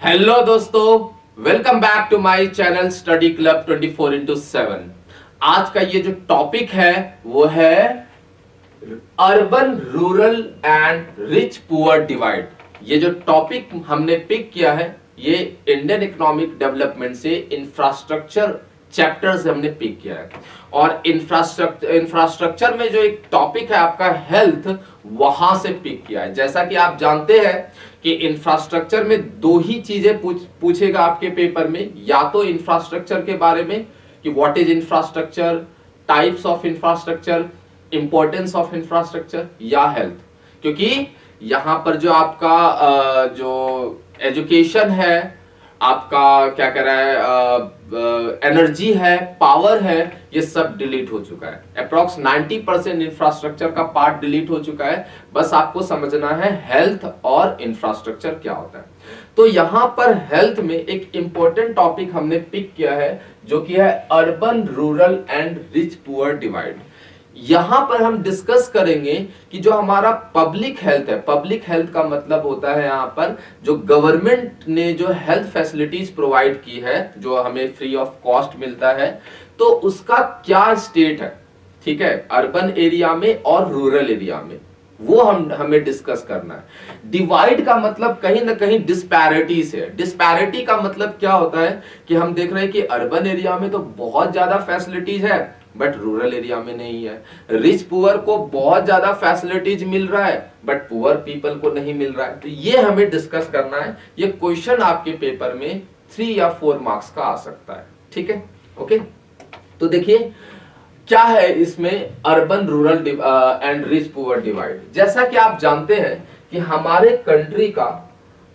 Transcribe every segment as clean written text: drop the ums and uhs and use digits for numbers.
Hello दोस्तों, welcome back to my channel study club 24x7। आज का ये जो टॉपिक है वो है urban rural and rich poor divide. ये जो टॉपिक हमने पिक किया है ये इंडियन इकोनॉमिक डेवलपमेंट से इंफ्रास्ट्रक्चर चैप्टर से हमने पिक किया है। और इंफ्रास्ट्रक्चर में जो एक टॉपिक है आपका हेल्थ, वहां से पिक किया है। जैसा कि आप जानते हैं कि इंफ्रास्ट्रक्चर में दो ही चीजें पूछेगा आपके पेपर में, या तो इंफ्रास्ट्रक्चर के बारे में कि what is infrastructure, types of infrastructure, importance of infrastructure, या हेल्थ। क्योंकि यहां पर जो आपका जो एजुकेशन है, आपका क्या कह रहा है, एनर्जी है, पावर है, ये सब डिलीट हो चुका है। अप्रॉक्स 90% इंफ्रास्ट्रक्चर का पार्ट डिलीट हो चुका है। बस आपको समझना है हेल्थ और इंफ्रास्ट्रक्चर क्या होता है। तो यहां पर हेल्थ में एक इंपॉर्टेंट टॉपिक हमने पिक किया है जो कि है urban rural and rich poor divide. यहां पर हम डिस्कस करेंगे कि जो हमारा पब्लिक हेल्थ है, पब्लिक हेल्थ का मतलब होता है यहां पर जो गवर्नमेंट ने जो हेल्थ फैसिलिटीज प्रोवाइड की है, जो हमें फ्री ऑफ कॉस्ट मिलता है, तो उसका क्या स्टेट है, ठीक है, अर्बन एरिया में और रूरल एरिया में, वो हमें डिस्कस करना है। डिवाइड का मतलब कहीं ना कहीं डिस्पैरिटी से है। डिस्पैरिटी का मतलब क्या होता है कि हम देख रहे हैं कि अर्बन एरिया में तो बहुत ज्यादा फैसिलिटीज है बट रूरल एरिया में नहीं है। रिच पुअर को बहुत ज्यादा फैसिलिटीज मिल रहा है बट पुअर पीपल को नहीं मिल रहा है। तो ये हमें डिस्कस करना है। ये क्वेश्चन आपके पेपर में 3 या 4 मार्क्स का आ सकता है, ठीक है, ओके। तो देखिए क्या है इसमें urban rural and rich poor divide. जैसा कि आप जानते हैं कि हमारे कंट्री का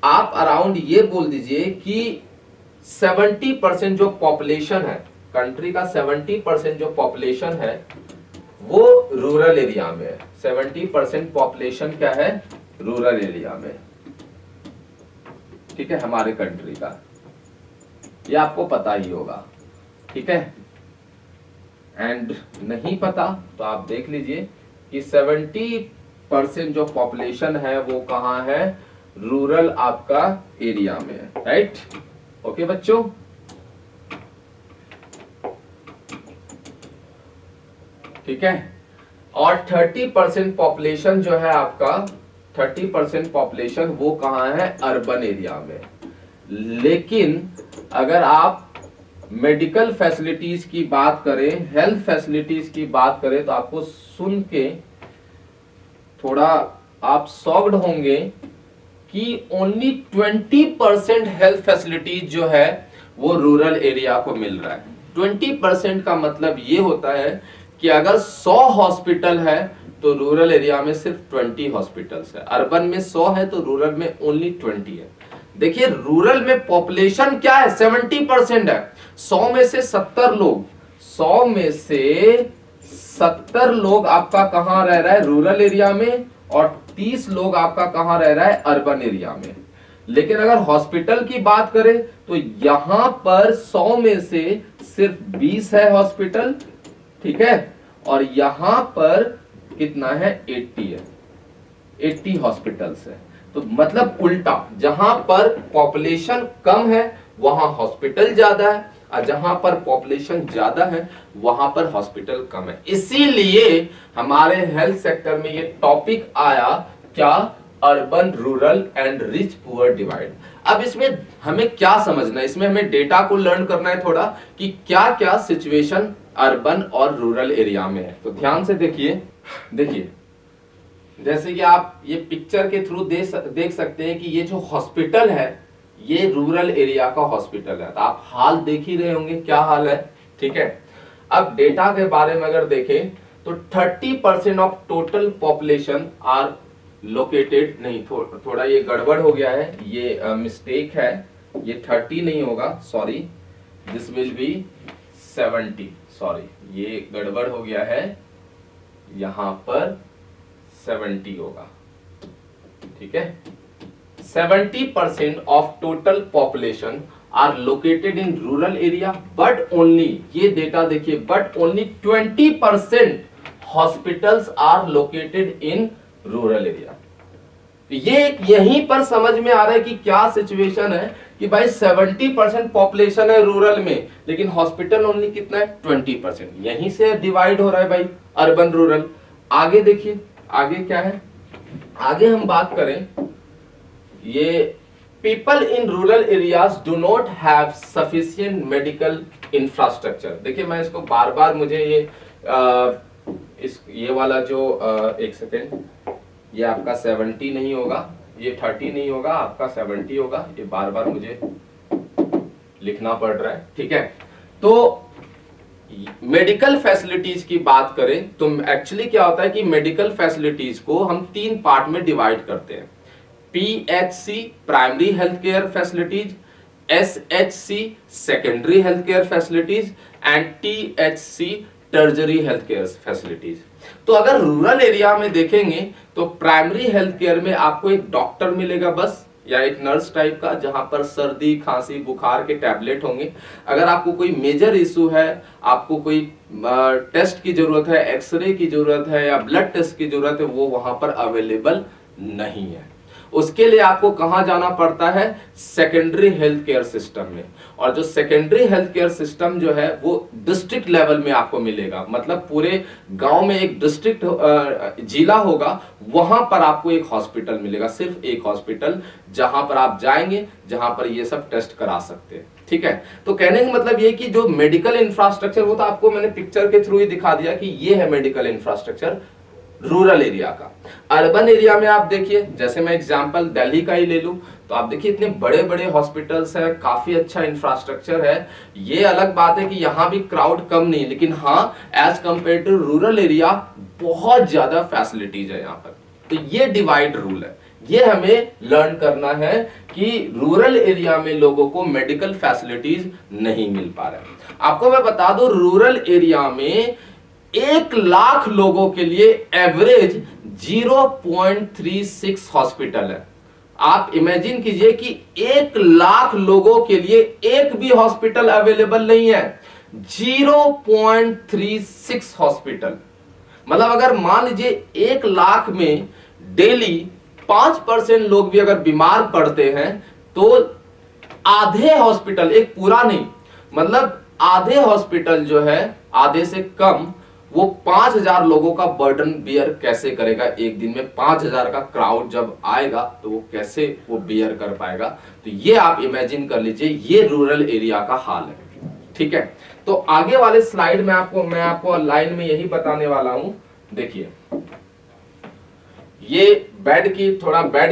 आप अराउंड ये बोल दीजिए कि 70% जो पॉपुलेशन है, कंट्री का 70% जो पॉपुलेशन है वो रूरल एरिया में है। 70% पॉपुलेशन क्या है, रूरल एरिया में, ठीक है, हमारे कंट्री का। ये आपको पता ही होगा, ठीक है। एंड नहीं पता तो आप देख लीजिए कि 70% जो पॉपुलेशन है वो कहां है, रूरल आपका एरिया में है, राइट, ओके बच्चों। ठीक है, और 30% पॉपुलेशन जो है आपका, 30% पॉपुलेशन वो कहां है, अर्बन एरिया में। लेकिन अगर आप मेडिकल फैसिलिटीज की बात करें, हेल्थ फैसिलिटीज की बात करें, तो आपको सुन के थोड़ा आप शॉक्ड होंगे कि ओनली 20% हेल्थ फैसिलिटीज जो है वो रूरल एरिया को मिल रहा है। 20% का मतलब ये होता है कि अगर 100 हॉस्पिटल है तो रूरल एरिया में सिर्फ 20 हॉस्पिटल्स है। अर्बन में 100 है तो रूरल में ओनली 20 है। देखिए रूरल में पॉपुलेशन क्या है, 70% है। 100 में से 70 लोग, 100 में से 70 लोग आपका कहां रह रहा है, रूरल एरिया में, और 30 लोग आपका कहां रह रहा है, अर्बन एरिया में। लेकिन अगर हॉस्पिटल की बात करें तो यहां पर 100 में से सिर्फ 20 है हॉस्पिटल, ठीक है, और यहां पर कितना है, 80 है, 80 हॉस्पिटल्स है। तो मतलब उल्टा, जहां पर पॉपुलेशन कम है वहां हॉस्पिटल ज्यादा है, और जहां पर पॉपुलेशन ज्यादा है वहां पर हॉस्पिटल कम है। इसीलिए हमारे हेल्थ सेक्टर में ये टॉपिक आया, क्या, urban rural and rich poor divide. अब इसमें हमें क्या समझना है, इसमें हमें डेटा को लर्न करना है थोड़ा कि क्या क्या सिचुएशन अर्बन और रूरल एरिया में है। तो ध्यान से देखिए, देखिए जैसे कि आप ये पिक्चर के थ्रू देख सकते हैं कि ये जो हॉस्पिटल है ये रूरल एरिया का हॉस्पिटल है। तो आप हाल देख ही रहे होंगे क्या हाल है, ठीक है। अब डेटा के बारे में अगर देखें तो 30% of total population are located, नहीं थोड़ा ये गड़बड़ हो गया है, ये मिस्टेक है, ये 30 नहीं होगा, sorry, this will be 70, sorry ये गड़बड़ हो गया है, यहां पर 70 होगा, ठीक है। 70% of total population are located in rural area, but only, ये डेटा देखिए, but only 20% hospitals are located in rural area. ये यहीं पर समझ में आ रहा है कि क्या सिचुएशन है कि भाई 70% पॉपुलेशन है रूरल में, लेकिन हॉस्पिटल ओनली कितना है 20%। यहीं से डिवाइड हो रहा है भाई अर्बन रूरल। आगे देखिए, आगे क्या है, आगे हम बात करें, ये people in rural areas do not have sufficient medical infrastructure. देखिए मैं इसको बार बार, मुझे ये वाला जो एक सेकेंड, ये आपका 70 नहीं होगा, ये 30 नहीं होगा, आपका 70 होगा, ये बार बार मुझे लिखना पड़ रहा है, ठीक है। तो मेडिकल फैसिलिटीज की बात करें तो एक्चुअली क्या होता है कि मेडिकल फैसिलिटीज को हम 3 पार्ट में डिवाइड करते हैं। PHC primary health care facilities, SHC secondary health care facilities and THC टर्जरी health care facilities. तो अगर रूरल एरिया में देखेंगे तो प्राइमरी हेल्थ केयर में आपको एक डॉक्टर मिलेगा बस, या एक नर्स टाइप का, जहां पर सर्दी खांसी बुखार के टैबलेट होंगे। अगर आपको कोई मेजर इशू है, आपको कोई टेस्ट की जरूरत है, एक्सरे की जरूरत है या ब्लड टेस्ट की जरूरत है, वो वहां पर अवेलेबल नहीं है। उसके लिए आपको कहां जाना पड़ता है, सेकेंडरी हेल्थ केयर सिस्टम में। और जो सेकेंडरी हेल्थ केयर सिस्टम जो है वो डिस्ट्रिक्ट लेवल में आपको मिलेगा, मतलब पूरे गांव में एक डिस्ट्रिक्ट जिला होगा, वहां पर आपको एक हॉस्पिटल मिलेगा, सिर्फ एक हॉस्पिटल, जहां पर आप जाएंगे, जहां पर ये सब टेस्ट करा सकते हैं, ठीक है। तो कहने का मतलब ये कि जो मेडिकल इंफ्रास्ट्रक्चर, वो तो आपको मैंने पिक्चर के थ्रू ही दिखा दिया कि ये है मेडिकल इंफ्रास्ट्रक्चर रूरल एरिया का। अर्बन एरिया में आप देखिए, जैसे मैं एग्जांपल दिल्ली का ही ले लूं, तो आप देखिए इतने बड़े बड़े हॉस्पिटल्स है, काफी अच्छा इंफ्रास्ट्रक्चर है। ये अलग बात है कि यहाँ भी क्राउड कम नहीं, लेकिन हाँ as compare to rural area बहुत ज्यादा फैसिलिटीज है यहाँ पर। तो ये डिवाइड रूल है, ये हमें लर्न करना है कि रूरल एरिया में लोगों को मेडिकल फैसिलिटीज नहीं मिल पा रहा है। आपको मैं बता दूं, रूरल एरिया में 1 लाख लोगों के लिए एवरेज 0.36 हॉस्पिटल है। आप इमेजिन कीजिए कि 1 लाख लोगों के लिए एक भी हॉस्पिटल अवेलेबल नहीं है, 0.36 हॉस्पिटल। मतलब अगर मान लीजिए 1 लाख में डेली 5% लोग भी अगर बीमार पड़ते हैं तो आधे हॉस्पिटल, एक पूरा नहीं, मतलब आधे हॉस्पिटल जो है, आधे से कम, वो 5000 लोगों का बर्डन बियर कैसे करेगा एक दिन में। 5000 का क्राउड जब आएगा तो वो कैसे वो बियर कर पाएगा। तो ये आप इमेजिन कर लीजिए, ये रूरल एरिया का हाल है, ठीक है। तो आगे वाले स्लाइड में मैं आपको लाइन में यही बताने वाला हूं। देखिए ये बेड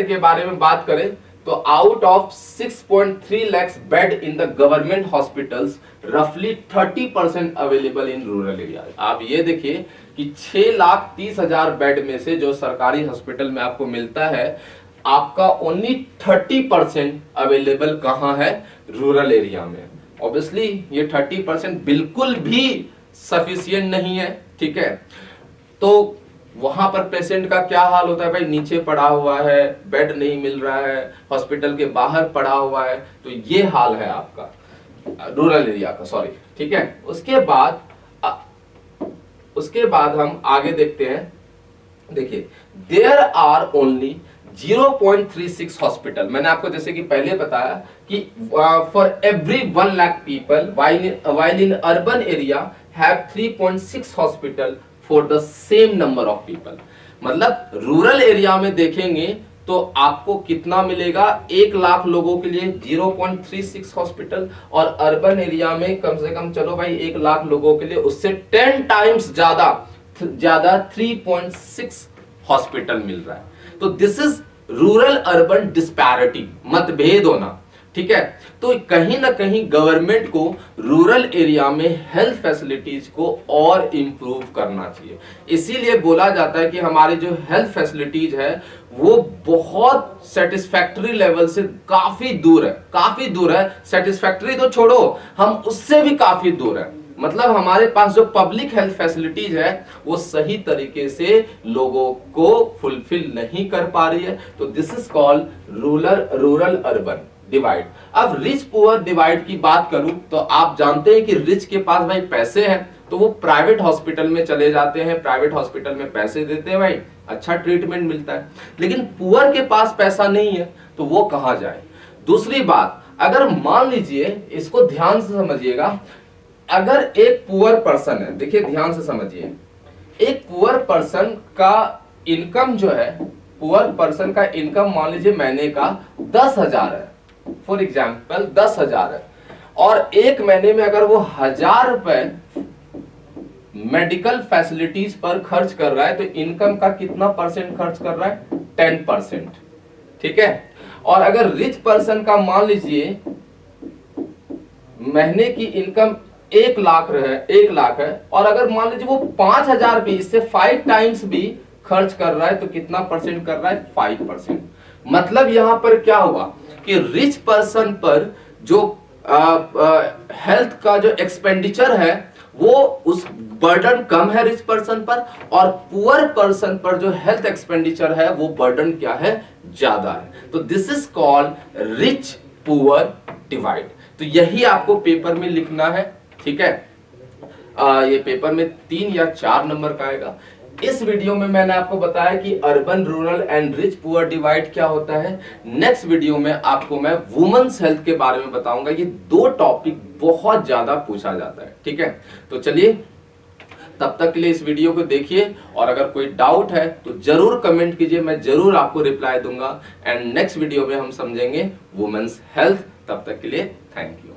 के बारे में बात करें तो out of 6.3 lakhs bed in the government hospitals, रफली 30% अवेलेबल इन रूरल एरिया। आप ये देखिए कि 6,30,000 बेड में से जो सरकारी हॉस्पिटल में आपको मिलता है, आपका ओनली 30% अवेलेबल कहां है, रूरल एरिया में। ऑब्वियसली ये 30% बिल्कुल भी सफिशिएंट नहीं है, ठीक है। तो वहां पर पेशेंट का क्या हाल होता है भाई, नीचे पड़ा हुआ है, बेड नहीं मिल रहा है, हॉस्पिटल के बाहर पड़ा हुआ है। तो ये हाल है आपका रूरल एरिया का, सॉरी, ठीक है। उसके बाद हम आगे देखते हैं। देखिए देयर आर ओनली 0.36 हॉस्पिटल। मैंने आपको जैसे कि पहले बताया कि for every 1 lakh people, while in urban area have 3.6 hospital for the same number of people. मतलब रूरल एरिया में देखेंगे तो आपको कितना मिलेगा, 1 लाख लोगों के लिए 0.36 हॉस्पिटल, और अर्बन एरिया में कम से कम चलो भाई 1 लाख लोगों के लिए उससे 10 टाइम्स ज्यादा 3.6 हॉस्पिटल मिल रहा है। तो this is rural urban disparity, मतभेद होना, ठीक है। तो कहीं ना कहीं गवर्नमेंट को रूरल एरिया में हेल्थ फैसिलिटीज को और इंप्रूव करना चाहिए। इसीलिए बोला जाता है कि हमारे जो हेल्थ फैसिलिटीज है वो बहुत सेटिस्फैक्टरी लेवल से काफी दूर है। सेटिस्फैक्टरी तो छोड़ो, हम उससे भी काफी दूर है। मतलब हमारे पास जो पब्लिक हेल्थ फैसिलिटीज है वो सही तरीके से लोगों को फुलफिल नहीं कर पा रही है। तो this is called rural urban divide. अब रिच पुअर डिवाइड की बात करूं तो आप जानते हैं कि रिच के पास भाई पैसे हैं तो वो प्राइवेट हॉस्पिटल में चले जाते हैं, प्राइवेट हॉस्पिटल में पैसे देते हैं भाई, अच्छा ट्रीटमेंट मिलता है। लेकिन पुअर के पास पैसा नहीं है तो वो कहां जाए। दूसरी बात, अगर मान लीजिए, इसको ध्यान से समझिएगा, अगर एक पुअर पर्सन है, देखिए ध्यान से समझिए, एक पुअर पर्सन का इनकम जो है, पुअर पर्सन का इनकम मान लीजिए महीने का 10,000 है, फॉर एग्जाम्पल 10,000 है, और एक महीने में अगर वो 1,000 रुपए मेडिकल फैसिलिटीज पर खर्च कर रहा है, तो इनकम का कितना परसेंट खर्च कर रहा है? 10%। ठीक है। और अगर रिच पर्सन का मान लीजिए महीने की इनकम 1,00,000 है, और अगर मान लीजिए वो 5,000 भी, इससे 5 टाइम्स भी खर्च कर रहा है, तो कितना परसेंट कर रहा है? 5%। मतलब यहां पर क्या हुआ कि रिच पर्सन पर जो हेल्थ का जो एक्सपेंडिचर है, वो उस बर्डन कम है रिच पर्सन पर, और पुअर पर्सन पर जो हेल्थ एक्सपेंडिचर है वो बर्डन क्या है? ज्यादा है। तो this is called rich poor divide. तो यही आपको पेपर में लिखना है। ठीक है। ये पेपर में 3 या 4 नंबर का आएगा। इस वीडियो में मैंने आपको बताया कि urban rural and rich poor divide क्या होता है। नेक्स्ट वीडियो में आपको मैं वुमेन्स हेल्थ के बारे में बताऊंगा। ये 2 टॉपिक बहुत ज्यादा पूछा जाता है। ठीक है। तो चलिए, तब तक के लिए इस वीडियो को देखिए, और अगर कोई डाउट है तो जरूर कमेंट कीजिए, मैं जरूर आपको रिप्लाई दूंगा। एंड नेक्स्ट वीडियो में हम समझेंगे वुमेन्स हेल्थ। तब तक के लिए थैंक यू।